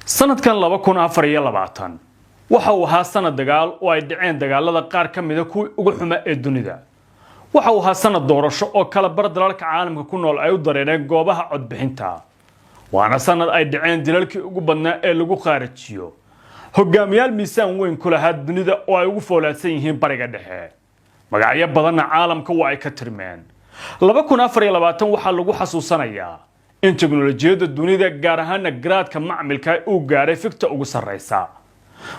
sanadkan 2024 waxa uu ahaa sanad dagaal oo ay dhaceen dagaalada qaar ka mid ah kuwa ugu xuma ee dunida. waxa uu ahaa sanad doorasho oo kala bar dalalka caalamka ku nool ay u dareereen goobaha codbixinta. waana sanad ay dhaceen dilalkii ugu badnaa ee lagu qaarajiyo hogaamiyaal miisaan weyn ku lahaa dunida oo ay ugu foolaadsan yihiin bariga dhexe. magacyo badanna caalamka waa ay ka tirmeen. 2024 waxa lagu xasuusanayaa in teknolojiyadda dunida gaar ahaan garaadka macmilka uu gaaray fikta ugu sareysa.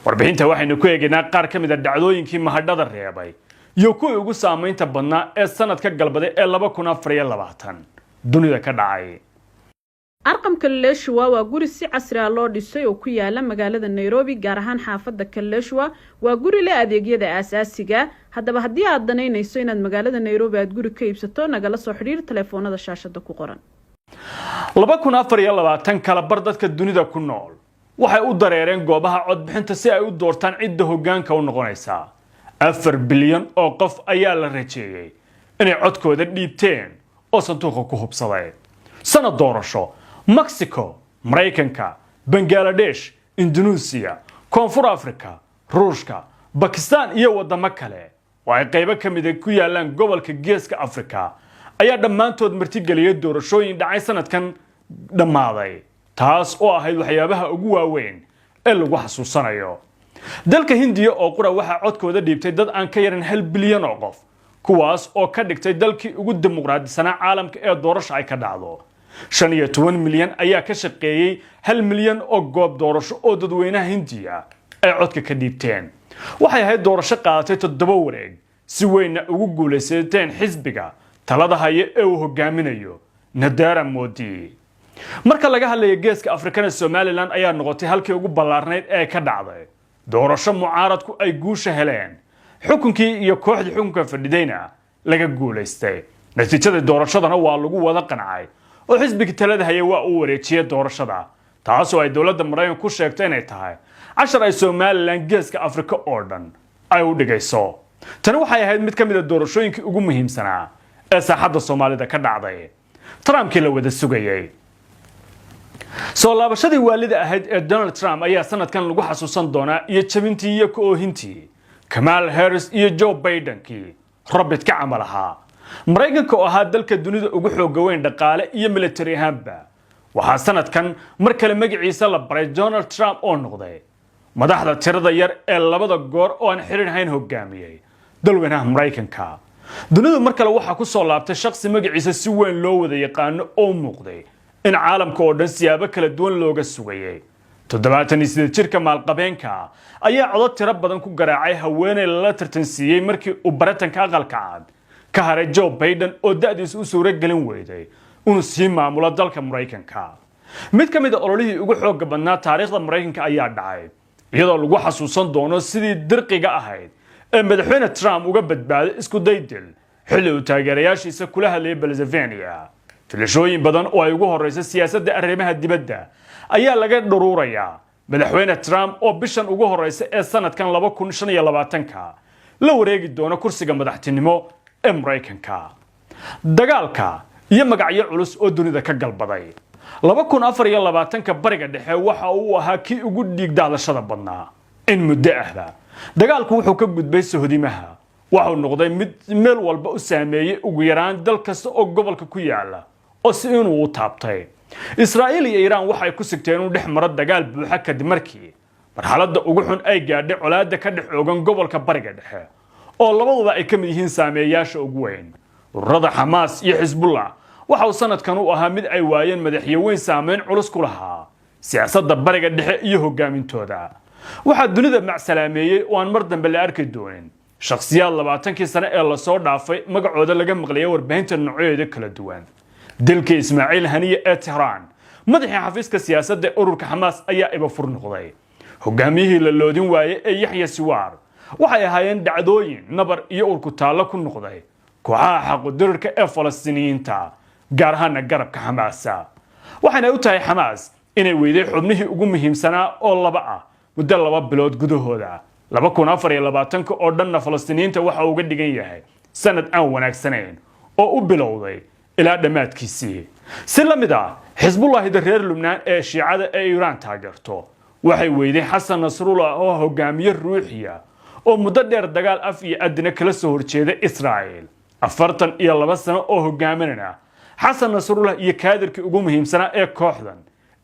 warbixinta waxaynu ku eegaynaa qaar ka mid ah dhacdooyinkii mahadhada reebay iyo kuwii ugu saameynta badnaa ee sanadka galbaday ee 2024 dunida ka dhacay. arqamka Kaleshwa waa guri si casri ah loo dhisay oo ku yaala magaalada Nairobi gaar ahaan xaafadda Kaleshwa waa guri leh adeegyada aasaasiga. haddaba haddii aad danaynayso inaad magaalada Nairobi aad guri ka iibsato nagala soo xiriir telefoonada shaashada ku qoran. 2024 kala bar dadka dunida ku nool waxay u dareereen goobaha codbixinta si ay u doortaan cidda hoggaanka u noqonaysa. 4 bilyan oo qof ayaa la rajeeyay inay codkooda dhiibteen oo sanduuqa ku hubsaday. sanad doorasho Mexico, Mareykanka, Bangladesh, Indonesia, Koonfur Afrika, Ruushka, Pakistan iyo wadamo kale oo ay qaybo ka mid ah ku yaalaan gobolka Geeska Afrika ayaa dhammaantood martigeliyay doorashooyin dhacay sanadkan dhammaaday, taas oo ahayd waxyaabaha ugu waaweyn ee lagu xasuusanayo. dalka Hindiya oo qura waxa codkooda dhiibtay dad aan ka yarin 1 bilyan oo qof, kuwaas oo ka dhigtay dalkii ugu dimuqraadisanaa caalamka ee doorasho ay ka dhacdo. 15 milyan ayaa ka shaqeeyay 1 milyan oo goob doorasho oo dadweynaha Hindiya ay codka ka dhiibteen. waxay ahayd doorasho qaadatay 7 wareeg, si weyn ugu guuleysteen xisbiga talada haya ee uu hogaaminayo Narendra Modi. marka laga hadlayo Geeska Afrikana, Somaliland ayaa noqotay halkii ugu ballaarneyd ee ka dhacday doorasho mucaaradku ay guusha heleen. xukunkii iyo kooxdii xukunka fadhidayna laga guuleystay. natiijada doorashadana waa lagu wada qancay oo xisbiga talada haya waa uu wareejiyay doorashada, taas oo ay dawladda Mareykanka ku sheegtay inay tahay cashar ay Somaliland Geeska Afrika oo dhan ay u dhigayso. tani waxay ahayd mid ka mid ah doorashooyinkii ugu muhiimsanaa ee saaxadda Soomaalida ka dhacday. Trumpkii la wada sugayay. soo laabashadii waalida ahayd ee Donald Trump ayaa sanadkan lagu xasuusan doonaa iyo jabintii iyo ku oohintii Kamala Harris iyo Joe Biden-kii Robert ka camal ahaa. Mareykanka oo ahaa dalka dunida ugu xoogga weyn dhaqaale iyo military ahaanba waxaa sanadkan mar kale magaciisa la baray Donald Trump oo noqday madaxda tirada yar ee labada goor oo aan xiriir ahayn hogaamiyay dalweynaha Mareykanka. dunida mar kale waxaa ku soo laabtay shakhsi magaciisa si weyn loo wada yaqaan oo muuqday in caalamka oo dhan siyaabo kala duwan looga sugayay. 78 jirka maalqabeenka ayaa codad tiro badan ku garaacay haweeney la tartansiiyay markii uu baratanka aqalka cad ka haray Joe Biden oo da'diisu u suura gelin weyday inuu sii maamulo dalka Mareykanka. mid ka mid ah ololihii ugu xoogga badnaa taariikhda Mareykanka ayaa dhacay iyadoo lagu xasuusan doono sidii dirqiga ahayd ee madaxweyne Trump uga badbaaday isku daydil xilli uu taageerayaashiisa kula hadlayay Pennsylvania. filashooyin badan oo ay ugu horeysay siyaasadda arrimaha dibadda ayaa laga dharuurayaa madaxweyne Trump oo bishan ugu horeysay ee sanadkan 2025 la wareegi doono kursiga madaxtinimo ee Mareykanka. dagaalka iyo magacyo culus oo dunida ka galbaday. 2024 bariga dhexe waxa uu ahaa kii ugu dhiig daadashada badnaa in muddo ahba. dagaalku wuxuu ka gudbay sohodimaha, waxa uu noqday mid meel walba u saameeyay ugu yaraan dal kasta oo gobolka ku yaala oo si inuu u taabtay. Israa'iil iyo Iiraan waxay ku sigteen u dhex maro dagaal buuxa kadib markii marxaladda ugu xun ay gaadhay colaadda ka dhex oogan gobolka bariga dhexe oo labaduba ay ka mid yihiin saameeyaasha ugu weyn. ururada Hamas iyo Hezbollah waxa uu sanadkan u ahaa mid ay waayeen madaxweyne saameyn culus ku lahaa siyaasadda bariga dhexe iyo hogaamintooda. waxaa dunida macsalaameeyay oo aan mar dambe la arki doonin shakhsiyaad 20 sano ee la soo dhaafay magacooda laga maqlayo warbaahinta noocyada kala duwan. dilka Ismaaciil Haniye ee Tehran, madaxii xafiiska siyaasadda ururka Hamas ayaa iba fur noqday. hogaamiyihii la loodin waayay ee Yahya Sinwar waxay ahaayeen dhacdooyin nabar iyo urku taalo ku noqday kooxaha xaqu-dirarka ee Falastiiniyiinta gaar ahaan garabka Hamas. waxaana u tahay Hamas inay weyday xubnihii ugu muhiimsanaa oo laba ah muddo 2 bilood gudahooda. 2024 oo dhanna Falastiiniyiinta waxa uu uga dhigan yahay sanad aan wanaagsanayn oo u bilowday ilaa dhamaadkiisii. si la mid ah Hezbollah reer Lubnaan ee Shiicada ee Iiraan taageerto waxay weyday xasan nasrullah oo hogaamiye ruuxiya oo muddo dheer dagaal af iyo adina kala soo horjeeda Israa'iil 42 sano oo hogaaminana xasan nasrullah iyo kaadirkii ugu muhiimsanaa ee kooxdan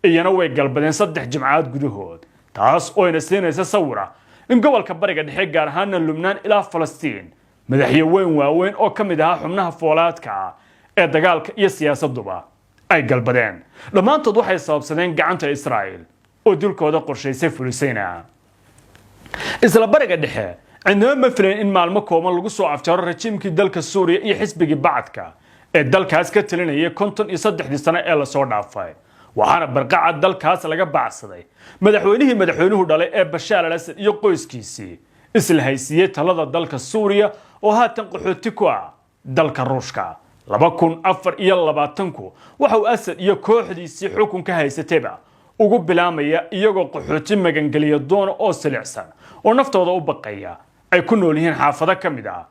iyana way galbadeen 3 jimcaad gudahood taas oo ina siinaysa sawira in gobolka bariga dhexe gaar ahaan Lubnaan ilaa Falastiin madaxweyne waaweyn oo kamid ah xubnaha foolaadka ee dagaalka iyo siyaasaduba ay galbadeen dhamaantood waxay sababsadeen gacanta Israa'iil oo dulkooda qorshaysay fulisayna isla bariga dhexe عندما مثلا إن مع المقاومة لقوا صعب ترى رجيم كدلك السوري يحس بجبعتك الدلك هاس كتلنا هي كنتن يصدق دي سنة إلا صور عفاي وحنا برقع الدلك هاس لقى بعصدي مدحونه دلي بشار الأسد يقوس كيسي اسل هيسية تلذ الدلك السورية وها تنقحوا تكوا دلك الروشكا لبكون أفر يلا باتنكو وحو أسد يكوح دي سيحوكم كهيستبع وقب بلامية يقو قحوتي مجنجلية دون أو سلعسان ونفتوضا وبقية ay ku nool yihiin xaafado kamid ah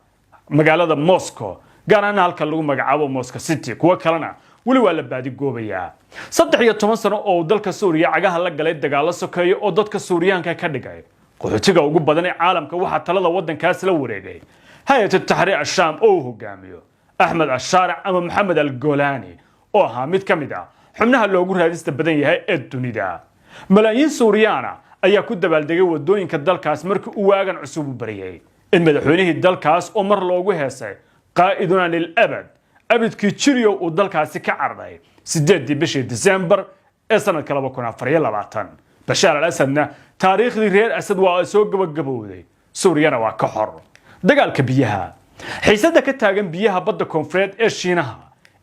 magaalada Moscow gaar ahaan halka lagu magacaabo Moscow City kuwa kalena wali waa la baadi goobaya 13 sano oo dalka Suuriya cagaha la galay dagaalo sokeeyo oo dadka Suuriyaanka ka dhigay qaxootiga ugu badan ee caalamka waxa talada wadankaas la wareegay hay'adda tahriir al-Sham oo hogaamiyo Ahmed al-Sharic ama Mohammed al-Golani oo ahaa mid kamid ah xubnaha loogu raadista badan yahay ee dunida malaayiin Suuriyaana ayaa ku dabaaldegay wadooyinka dalkaas markii uu waagan cusub u bariyay in madaxweynihii dalkaas oo mar loogu heesay qaa'iduna lil abad abadkii jiriyo uu dalkaasi ka carday 8 bishii December ee sanadka 2024 Bashar al-Asadna taariikhdii reer Asad waa soo gabagabowday Suuriyana waa ka xor dagaalka biyaha xiisada ka taagan biyaha badda koonfureed ee Shiinaha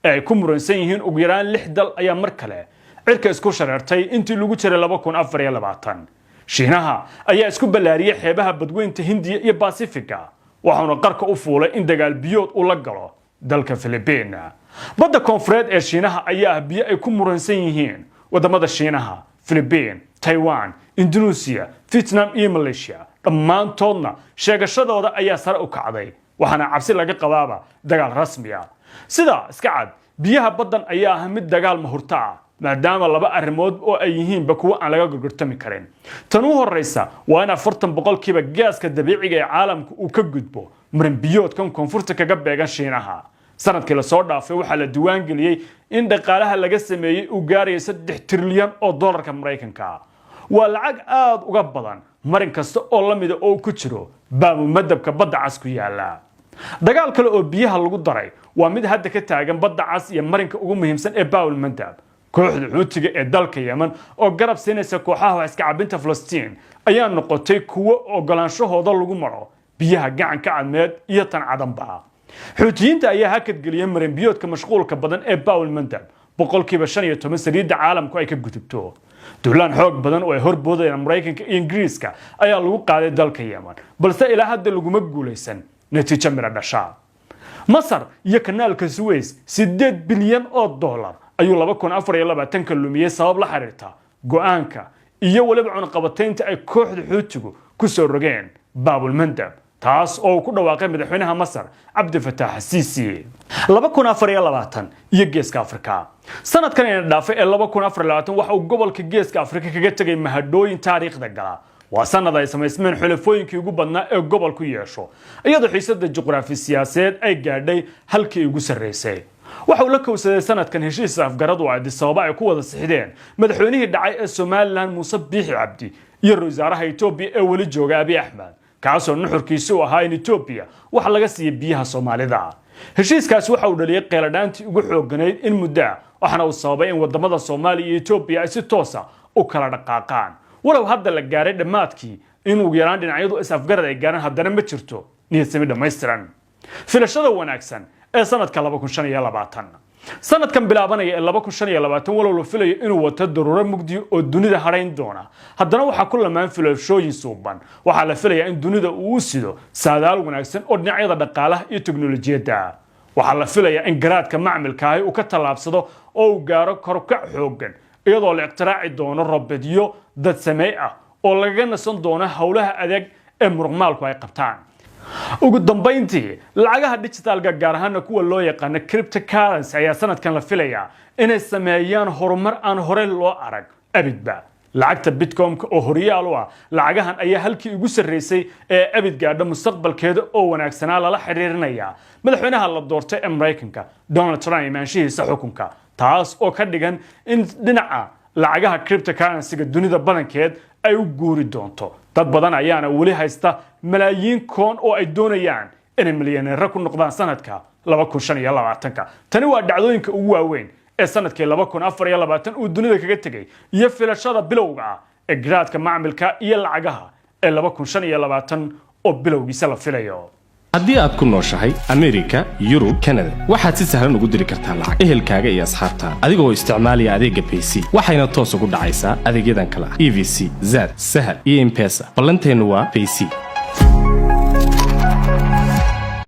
ay ku muransan yihiin ugu yaraan 6 dal ayaa mar kale cirka isku shareertay intii lagu jiray 2024 Shiinaha ayaa isku balaariyay xeebaha badweynta Hindiya iyo Pacifica waxaana qarka u fuulay in dagaal biyood uu la galo dalka Filibiina badda koonfureed ee Shiinaha ayaa biyo ay ku muransan yihiin wadamada Shiinaha Filibiin Taiwan Indonesia Vietnam iyo Malaysia dhammaantoodna sheegashadooda ayaa sare u kacday waxaana cabsi laga qabaaba dagaal rasmi ah sida iska cad biyaha baddan ayaa ah mid dagaal mahurta maadaama laba arrimood oo ay yihiin kuwa aan laga gorgortami karin tan u horeysa waa in 40% gaaska dabiiciga ee caalamka uu ka gudbo marin biyoodkan koonfurta kaga beegan Shiinaha sanadkii la soo dhaafay waxa la diiwaan geliyay in dhaqaalaha laga sameeyay uu gaarayo 3 trilyan oo dollarka Mareykanka waa lacag aad uga badan marin kasta oo la mid ah oo ku jiro baamu madabka badda cas ku yaala dagaal kale oo biyaha lagu daray waa mid hadda ka taagan badda cas iyo marinka ugu muhiimsan ee baawul mandab kooxda xuutiga ee dalka Yemen oo garab siinaysa kooxaha iska cabinta Falastiin ayaa noqotay kuwo ogolaanshahooda lagu maro biyaha gacanka cadmeed iyo tan cadanba xuutiyiinta ayaa hakad geliyay marin biyoodka mashquulka badan ee baawul mandab 15% saliidda caalamku ay ka gudubto duulaan xoog badan oo ay horboodayaan Mareykanka iyo Ingiriiska ayaa lagu qaaday dalka Yemen balse ilaa hadda laguma guuleysan natiijo mira dhasha Masar iyo kanaalka Suez 8 bilyan oo dollar ayuu 2024 lumiyay sabab la xiriirta go'aanka iyo waliba cunaqabataynta ay kooxda xuutigu ku soo rogeen baabul mandab taas oo ku dhawaaqay madaxweynaha Masar Abdel Fattah al-Sisi 2024 iyo Geeska Afrika sanadkan ay dhaafay 2024 waxa uu gobolka Geeska Afrika kaga tagay mahadooyin taariikhda gala waa sanad ay sameysmeen xulafooyinkii ugu badnaa ee gobolku yeesho iyadoo xiisadda juqraafi siyaasadeed ay gaadhay halkii ugu sareysay waxa uu la kowsaday sanadkan heshiis afgarad oo Addis Ababa ay ku wada sixdeen madaxweynihii dhacay ee Somaliland Muuse Biixi Cabdi iyo ra'iisul wasaaraha Itoobiya ee wali jooga Abiy Ahmed kaasoo nuxurkiisu ahaa in Itoobiya waxa laga siiyay biyaha Soomaalida heshiiskaas waxa uu dhaliyay qeeladhaantii ugu xooganayd in muddo waxana uu sababay in wadamada Soomaaliya iyo Itoobiya ay si toos ah u kala dhaqaaqaan walow hadda la gaaray dhamaadkii in ugu yaraan dhinacyadu is afgarad ay gaaraan haddana ma jirto niyad sami dhameystiran filashada wanaagsan ee sanadka 2025 sanadkan bilaabanaya ee 2025 walow la filayo inuu wato daruuro mugdi oo dunida hareyn doona haddana waxa ku lamaan filashooyin suuban waxa la filayaa in dunida uu sido saadaal wanaagsan oo dhinacyada dhaqaalaha iyo tiknoolajiyada waxa la filayaa in garaadka macmilka ah uu ka talaabsado oo uu gaaro korkac xoogan iyadoo la iqtiraaci doono robedyo dad sameey ah oo laga nasan doono hawlaha adeeg ee muruqmaalku ay qabtaan ugu dambeyntii lacagaha digitalka gaar ahaan kuwa loo yaqaan cryptocurrency ayaa sanadkan la filayaa inay sameeyaan horumar aan hore loo arag abidba lacagta bitcoin-ka oo horyaal u ah lacagahan ayaa halkii ugu sarreysay ee abid gaadha mustaqbalkeeda oo wanaagsanaa lala xiriirinaya madaxweynaha la doortay ee Mareykanka Donald Trump imaanshihiisa xukunka taas oo ka dhigan in dhinaca lacagaha cryptocurrency-ga dunida badankeed ay u guuri doonto dad badan ayaana wali haysta malaayiin koon oo ay doonayaan inay milyaneero ku noqdaan sanadka 2025 tani waa dhacdooyinka ugu waaweyn ee sanadkii 2024 uu dunida kaga tagay iyo filashada bilowga ah ee garaadka macmilka iyo lacagaha ee 2025 oo bilowgiisa la filayo haddii aad ku nooshahay Amerika, Yurub, Canada waxaad si sahlan ugu diri kartaa lacag ehelkaaga iyo asxaabtaada adigoo isticmaalaya adeegga PC waxayna toos ugu dhacaysaa adeegyadan kala ah EVC, Zad, Sahal iyo M-Pesa ballanteenu waa PC